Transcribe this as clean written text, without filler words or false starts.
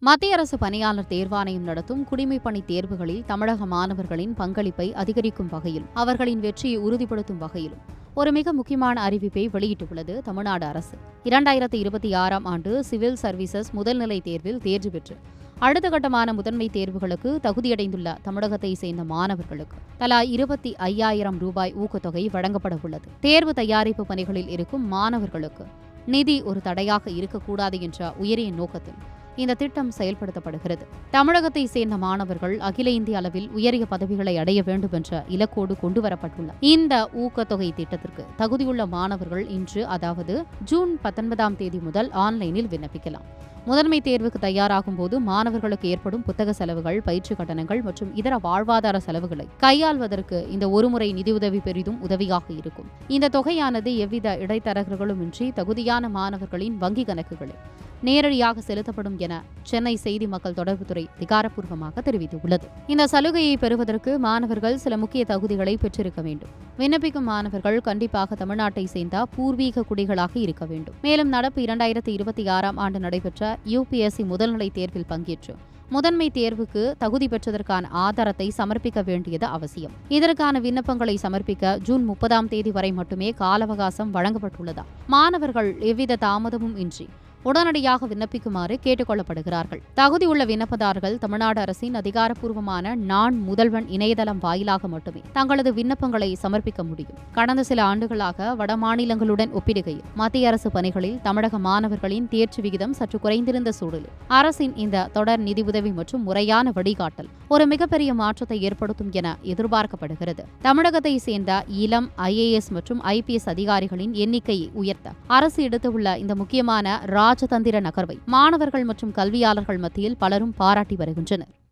மத்திய அரசு பணியாளர் தேர்வாணையம் நடத்தும் குடிமைப்பணி தேர்வுகளில் தமிழக மாணவர்களின் பங்களிப்பை அதிகரிக்கும் வகையிலும் அவர்களின் வெற்றியை உறுதிப்படுத்தும் வகையிலும் ஒரு மிக முக்கியமான அறிவிப்பை வெளியிட்டுள்ளது தமிழ்நாடு அரசு. 2026ஆம் ஆண்டு சிவில் சர்வீசஸ் முதல்நிலை தேர்வில் தேர்ச்சி பெற்று அடுத்த கட்டமான முதன்மை தேர்வுகளுக்கு தகுதியடைந்துள்ள தமிழகத்தை சேர்ந்த மாணவர்களுக்கு தலா 25,000 ரூபாய் ஊக்கத்தொகை வழங்கப்பட உள்ளது. தேர்வு தயாரிப்பு பணிகளில் இருக்கும் மாணவர்களுக்கு நிதி ஒரு தடையாக இருக்கக்கூடாது என்ற உயரிய நோக்கத்தில் இந்த திட்டம் செயல்படுத்தப்படுகிறது. தமிழகத்தை சேர்ந்த மாணவர்கள் அகில இந்திய அளவில் உயரிய பதவிகளை அடைய வேண்டும் என்ற இலக்கோடு கொண்டுவரப்பட்டுள்ள இந்த ஊக்கத்தொகை திட்டத்திற்கு தகுதியுள்ள மாணவர்கள் இன்று, அதாவது ஜூன் 19ஆம் தேதி முதல் ஆன்லைனில் விண்ணப்பிக்கலாம். முதன்மை தேர்வுக்கு தயாராகும் போது மாணவர்களுக்கு ஏற்படும் புத்தக செலவுகள், பயிற்சி கட்டணங்கள் மற்றும் இதர வாழ்வாதார செலவுகளை கையாள்வதற்கு இந்த ஒருமுறை நிதியுதவி பெரிதும் உதவியாக இருக்கும். இந்த தொகையானது எவ்வித இடைத்தரகர்களுமின்றி தகுதியான மாணவர்களின் வங்கிக் கணக்குகளில் நேரடியாக செலுத்தப்படும் என சென்னை செய்தி மக்கள் தொடர்புத்துறை அதிகாரப்பூர்வமாக தெரிவித்துள்ளது. இந்த சலுகையை பெறுவதற்கு மாணவர்கள் சில முக்கிய தகுதிகளை பெற்றிருக்க வேண்டும். விண்ணப்பிக்கும் மாணவர்கள் கண்டிப்பாக தமிழ்நாட்டை சேர்ந்த பூர்வீக குடிகளாக இருக்க வேண்டும். மேலும் நடப்பு 2026ஆம் ஆண்டு நடைபெற்ற UPSC முதல்நிலை தேர்வில் பங்கேற்று முதன்மை தேர்வுக்கு தகுதி பெற்றதற்கான ஆதாரத்தை சமர்ப்பிக்க வேண்டியது அவசியம். இதற்கான விண்ணப்பங்களை சமர்ப்பிக்க ஜூன் 30ஆம் தேதி வரை மட்டுமே கால அவகாசம் வழங்கப்பட்டுள்ளதா மாணவர்கள் எவ்வித தாமதமும் இன்றி உடனடியாக விண்ணப்பிக்குமாறு கேட்டுக் கொள்ளப்படுகிறார்கள். தகுதியுள்ள விண்ணப்பதாரர்கள் தமிழ்நாடு அரசின் அதிகாரப்பூர்வமான நான் முதல்வன் இணையதளம் வாயிலாக மட்டுமே தங்களது விண்ணப்பங்களை சமர்ப்பிக்க முடியும். கடந்த சில ஆண்டுகளாக வடமாநிலங்களுடன் ஒப்பிடுகையில் மத்திய அரசு பணிகளில் தமிழக மாணவர்களின் தேர்ச்சி விகிதம் சற்று குறைந்திருந்த சூழலில் அரசின் இந்த தொடர் நிதியுதவி மற்றும் முறையான வழிகாட்டல் ஒரு மிகப்பெரிய மாற்றத்தை ஏற்படுத்தும் என எதிர்பார்க்கப்படுகிறது. தமிழகத்தை சேர்ந்த இளம் IAS மற்றும் IPS அதிகாரிகளின் எண்ணிக்கையை உயர்த்த அரசு எடுத்துள்ள இந்த முக்கியமான ராஜதந்திர நகர்வை மாணவர்கள் மற்றும் கல்வியாளர்கள் மத்தியில் பலரும் பாராட்டி வருகின்றனர்.